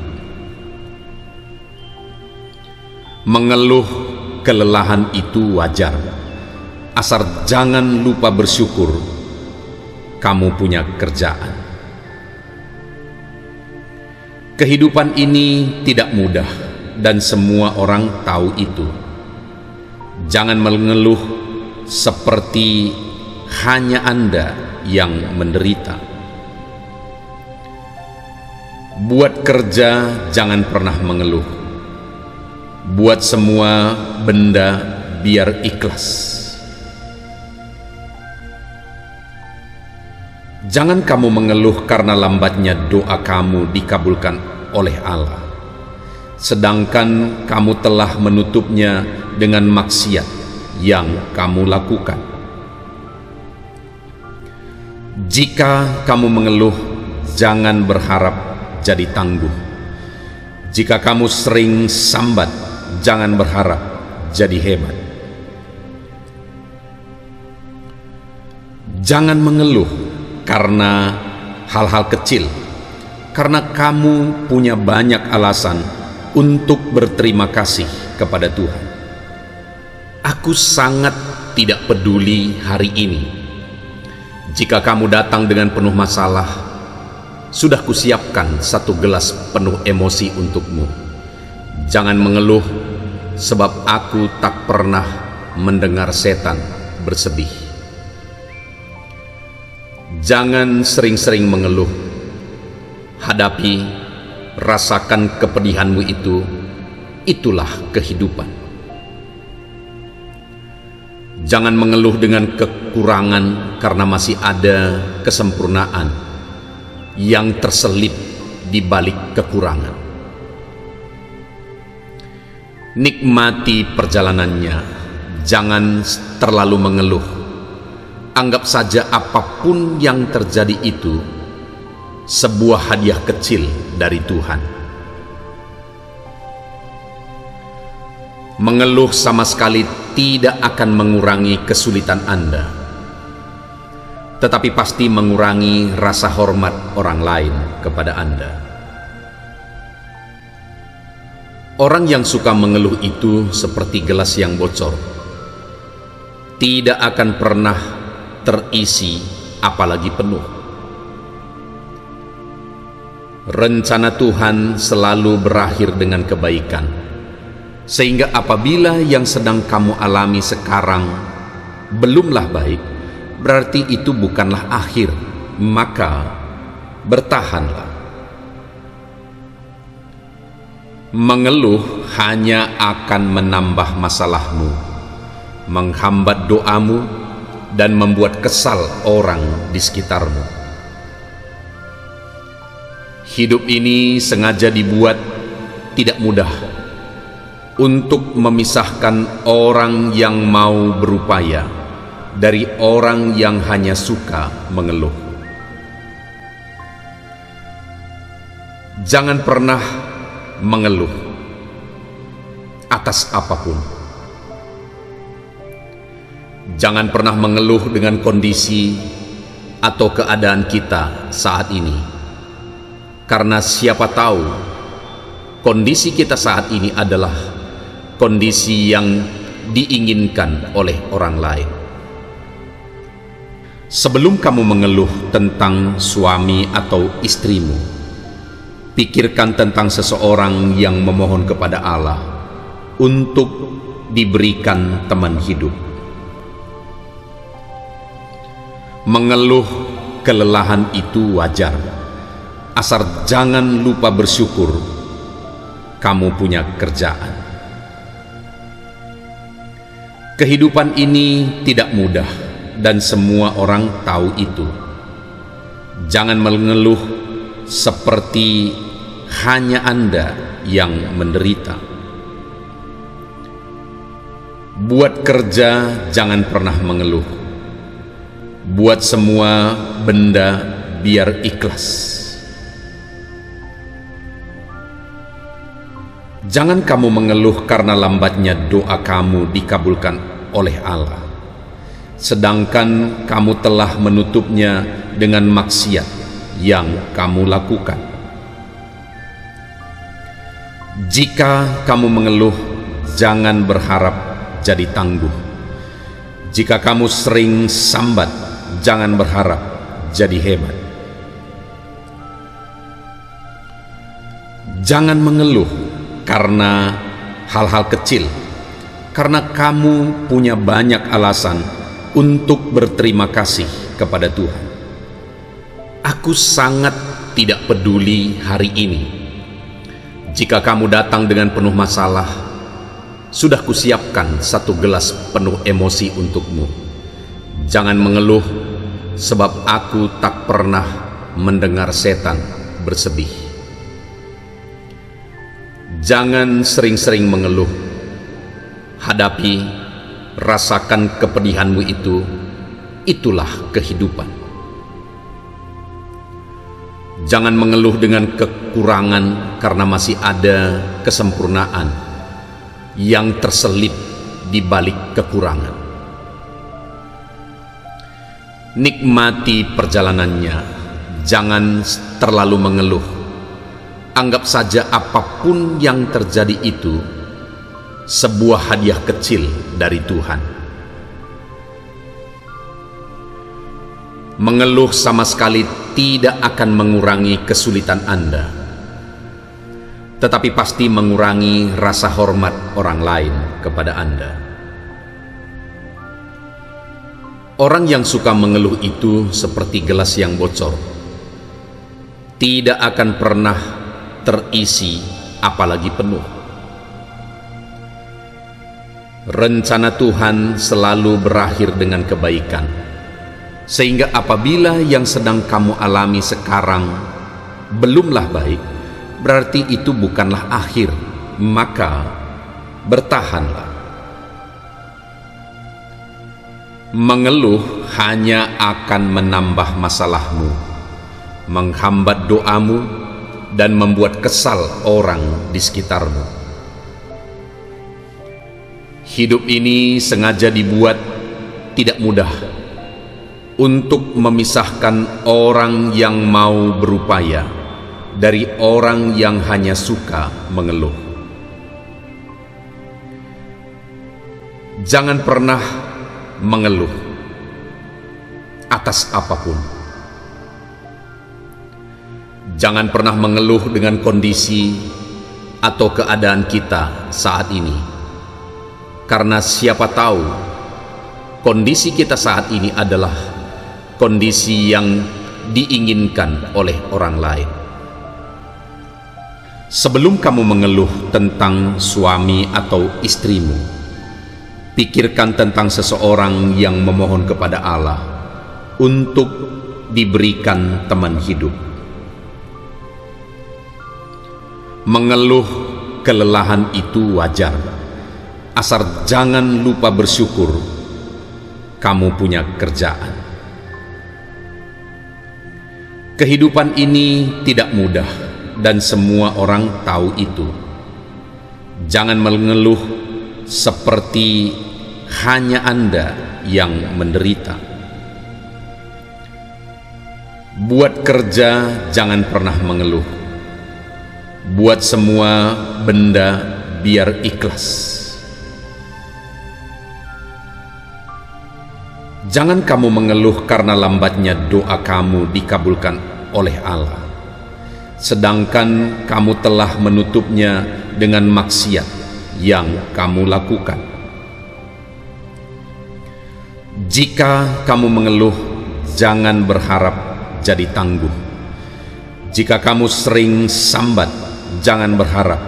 Mengeluh kelelahan itu wajar. Asal jangan lupa bersyukur, kamu punya kerjaan. Kehidupan ini tidak mudah dan semua orang tahu itu. Jangan mengeluh seperti hanya Anda yang menderita. Buat kerja jangan pernah mengeluh. Buat semua benda biar ikhlas. Jangan kamu mengeluh karena lambatnya doa kamu dikabulkan oleh Allah, sedangkan kamu telah menutupnya dengan maksiat yang kamu lakukan. Jika kamu mengeluh, jangan berharap jadi tangguh. Jika kamu sering sambat, jangan berharap jadi hebat. Jangan mengeluh karena hal-hal kecil, karena kamu punya banyak alasan untuk berterima kasih kepada Tuhan. Aku sangat tidak peduli hari ini. Jika kamu datang dengan penuh masalah, sudah kusiapkan satu gelas penuh emosi untukmu. Jangan mengeluh, sebab aku tak pernah mendengar setan bersedih. Jangan sering-sering mengeluh. Hadapi, rasakan kepedihanmu itu. Itulah kehidupan. Jangan mengeluh dengan kekurangan, karena masih ada kesempurnaan yang terselip di balik kekurangan. Nikmati perjalanannya. Jangan terlalu mengeluh. Anggap saja apapun yang terjadi itu sebuah hadiah kecil dari Tuhan. Mengeluh sama sekali tidak akan mengurangi kesulitan Anda, tetapi pasti mengurangi rasa hormat orang lain kepada Anda. Orang yang suka mengeluh itu seperti gelas yang bocor, tidak akan pernah terisi apalagi penuh. Rencana Tuhan selalu berakhir dengan kebaikan, sehingga apabila yang sedang kamu alami sekarang belumlah baik, berarti itu bukanlah akhir, maka bertahanlah. Mengeluh hanya akan menambah masalahmu, menghambat doamu, dan membuat kesal orang di sekitarmu. Hidup ini sengaja dibuat tidak mudah untuk memisahkan orang yang mau berupaya dari orang yang hanya suka mengeluh. Jangan pernah mengeluh atas apapun. Jangan pernah mengeluh dengan kondisi atau keadaan kita saat ini, karena siapa tahu kondisi kita saat ini adalah kondisi yang diinginkan oleh orang lain. Sebelum kamu mengeluh tentang suami atau istrimu, pikirkan tentang seseorang yang memohon kepada Allah untuk diberikan teman hidup. Mengeluh kelelahan itu wajar, asal jangan lupa bersyukur, kamu punya kerjaan. Kehidupan ini tidak mudah dan semua orang tahu itu. Jangan mengeluh seperti hanya Anda yang menderita. Buat kerja jangan pernah mengeluh. Buat semua benda biar ikhlas. Jangan kamu mengeluh karena lambatnya doa kamu dikabulkan oleh Allah, sedangkan kamu telah menutupnya dengan maksiat yang kamu lakukan. Jika kamu mengeluh, jangan berharap jadi tangguh. Jika kamu sering sambat, jangan berharap jadi hebat. Jangan mengeluh karena hal-hal kecil, karena kamu punya banyak alasan untuk berterima kasih kepada Tuhan. Aku sangat tidak peduli hari ini. Jika kamu datang dengan penuh masalah, sudah kusiapkan satu gelas penuh emosi untukmu. Jangan mengeluh, sebab aku tak pernah mendengar setan bersedih. Jangan sering-sering mengeluh. Hadapi, rasakan kepedihanmu itu. Itulah kehidupan. Jangan mengeluh dengan kekurangan, karena masih ada kesempurnaan yang terselip di balik kekurangan. Nikmati perjalanannya, jangan terlalu mengeluh. Anggap saja apapun yang terjadi itu sebuah hadiah kecil dari Tuhan. Mengeluh sama sekali tidak akan mengurangi kesulitan Anda, tetapi pasti mengurangi rasa hormat orang lain kepada Anda. Orang yang suka mengeluh itu seperti gelas yang bocor, tidak akan pernah terisi apalagi penuh. Rencana Tuhan selalu berakhir dengan kebaikan, sehingga apabila yang sedang kamu alami sekarang belumlah baik, berarti itu bukanlah akhir, maka bertahanlah. Mengeluh hanya akan menambah masalahmu, menghambat doamu, dan membuat kesal orang di sekitarmu. Hidup ini sengaja dibuat tidak mudah untuk memisahkan orang yang mau berupaya dari orang yang hanya suka mengeluh. Jangan pernah mengeluh atas apapun. Jangan pernah mengeluh dengan kondisi atau keadaan kita saat ini, karena siapa tahu kondisi kita saat ini adalah kondisi yang diinginkan oleh orang lain. Sebelum kamu mengeluh tentang suami atau istrimu, pikirkan tentang seseorang yang memohon kepada Allah untuk diberikan teman hidup. Mengeluh kelelahan itu wajar, asal jangan lupa bersyukur kamu punya kerjaan. Kehidupan ini tidak mudah dan semua orang tahu itu. Jangan mengeluh seperti hanya Anda yang menderita. Buat kerja jangan pernah mengeluh. Buat semua benda biar ikhlas. Jangan kamu mengeluh karena lambatnya doa kamu dikabulkan oleh Allah, sedangkan kamu telah menutupnya dengan maksiat yang kamu lakukan. Jika kamu mengeluh, jangan berharap jadi tangguh. Jika kamu sering sambat, jangan berharap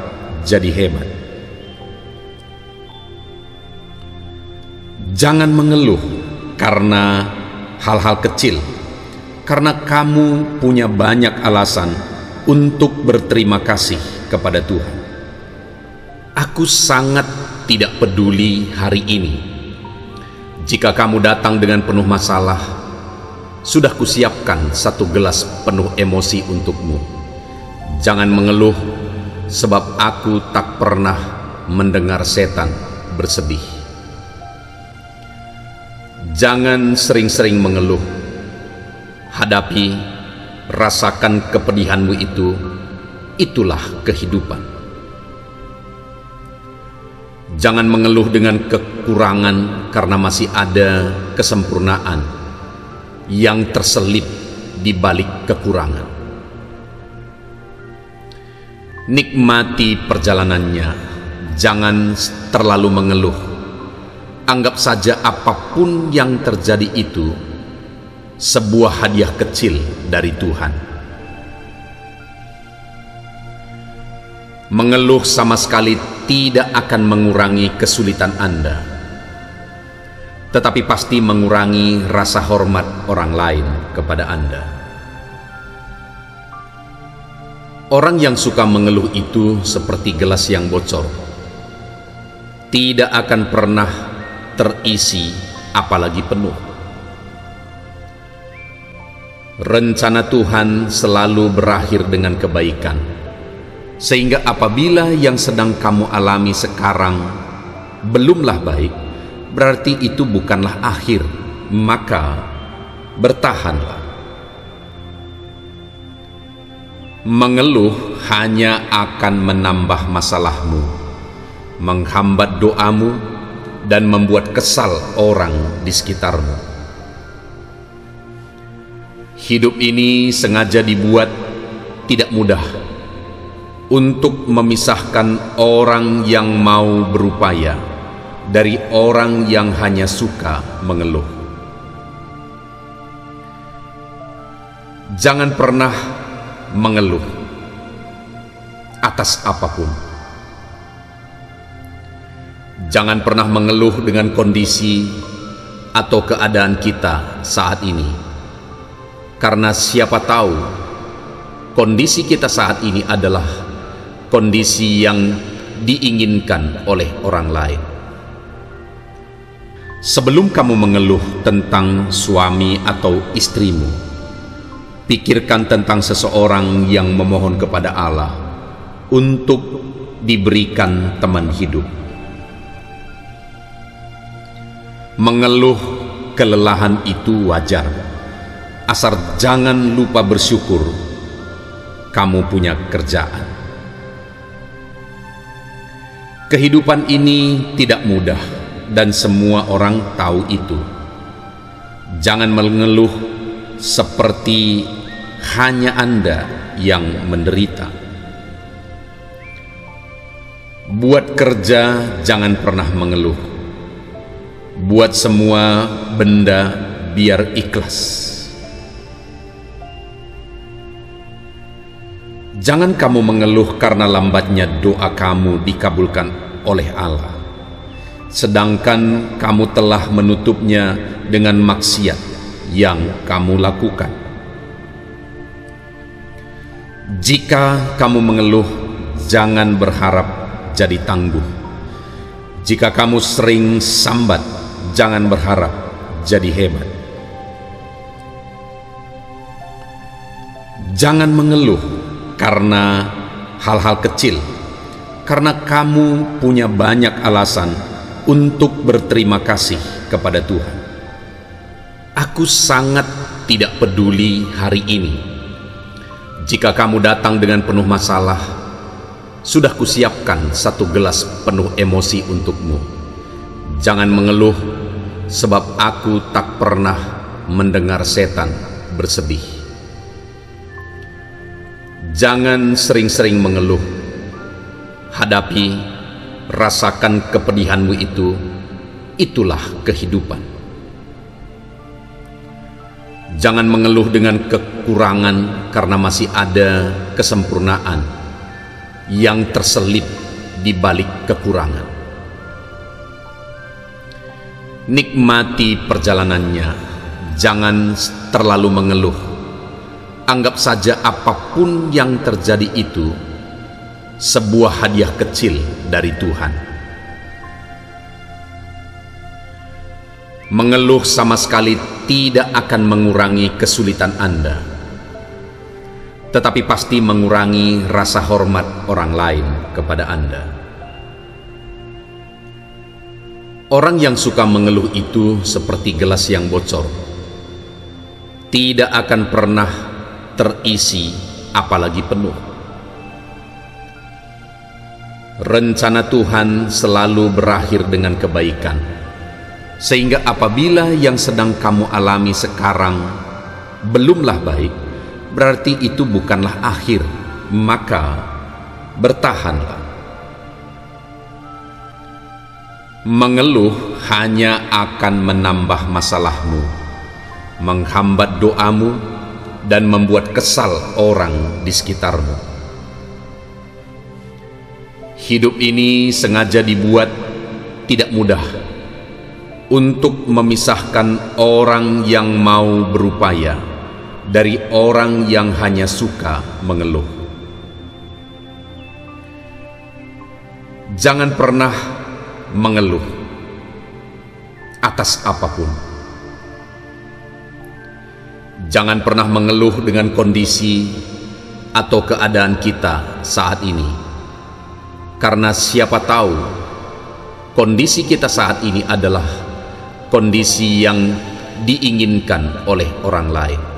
jadi hebat. Jangan mengeluh karena hal-hal kecil, karena kamu punya banyak alasan untuk berterima kasih kepada Tuhan. Aku sangat tidak peduli hari ini. Jika kamu datang dengan penuh masalah, sudah kusiapkan satu gelas penuh emosi untukmu. Jangan mengeluh, sebab aku tak pernah mendengar setan bersedih. Jangan sering-sering mengeluh. Hadapi, rasakan kepedihanmu itu. Itulah kehidupan. Jangan mengeluh dengan kekurangan karena masih ada kesempurnaan yang terselip di balik kekurangan. Nikmati perjalanannya, jangan terlalu mengeluh. Anggap saja apapun yang terjadi itu sebuah hadiah kecil dari Tuhan. Mengeluh sama sekali tidak akan mengurangi kesulitan Anda, tetapi pasti mengurangi rasa hormat orang lain kepada Anda. Orang yang suka mengeluh itu seperti gelas yang bocor, tidak akan pernah terisi apalagi penuh. Rencana Tuhan selalu berakhir dengan kebaikan, sehingga apabila yang sedang kamu alami sekarang belumlah baik, berarti itu bukanlah akhir, maka bertahanlah. Mengeluh hanya akan menambah masalahmu, menghambat doamu, dan membuat kesal orang di sekitarmu. Hidup ini sengaja dibuat tidak mudah untuk memisahkan orang yang mau berupaya dari orang yang hanya suka mengeluh. Jangan pernah mengeluh atas apapun. Jangan pernah mengeluh dengan kondisi atau keadaan kita saat ini, karena siapa tahu kondisi kita saat ini adalah kondisi yang diinginkan oleh orang lain. Sebelum kamu mengeluh tentang suami atau istrimu, pikirkan tentang seseorang yang memohon kepada Allah untuk diberikan teman hidup. Mengeluh kelelahan itu wajar, asal jangan lupa bersyukur kamu punya kerjaan. Kehidupan ini tidak mudah dan semua orang tahu itu. Jangan mengeluh seperti hanya Anda yang menderita. Buat kerja jangan pernah mengeluh. Buat semua benda biar ikhlas. Jangan kamu mengeluh karena lambatnya doa kamu dikabulkan oleh Allah, sedangkan kamu telah menutupnya dengan maksiat yang kamu lakukan. Jika kamu mengeluh, jangan berharap jadi tangguh. Jika kamu sering sambat, jangan berharap jadi hebat. Jangan mengeluh karena hal-hal kecil, karena kamu punya banyak alasan untuk berterima kasih kepada Tuhan. Aku sangat tidak peduli hari ini. Jika kamu datang dengan penuh masalah, sudah kusiapkan satu gelas penuh emosi untukmu. Jangan mengeluh, sebab aku tak pernah mendengar setan bersedih. Jangan sering-sering mengeluh. Hadapi, rasakan kepedihanmu itu. Itulah kehidupan. Jangan mengeluh dengan kekurangan karena masih ada kesempurnaan yang terselip di balik kekurangan. Nikmati perjalanannya, jangan terlalu mengeluh. Anggap saja apapun yang terjadi itu sebuah hadiah kecil dari Tuhan. Mengeluh sama sekali tidak akan mengurangi kesulitan Anda, tetapi pasti mengurangi rasa hormat orang lain kepada Anda. Orang yang suka mengeluh itu seperti gelas yang bocor, tidak akan pernah terisi apalagi penuh. Rencana Tuhan selalu berakhir dengan kebaikan, sehingga apabila yang sedang kamu alami sekarang belumlah baik, berarti itu bukanlah akhir, maka bertahanlah. Mengeluh hanya akan menambah masalahmu, menghambat doamu, dan membuat kesal orang di sekitarmu. Hidup ini sengaja dibuat tidak mudah untuk memisahkan orang yang mau berupaya dari orang yang hanya suka mengeluh. Jangan pernah mengeluh atas apapun. Jangan pernah mengeluh dengan kondisi atau keadaan kita saat ini. Karena siapa tahu kondisi kita saat ini adalah kondisi yang diinginkan oleh orang lain.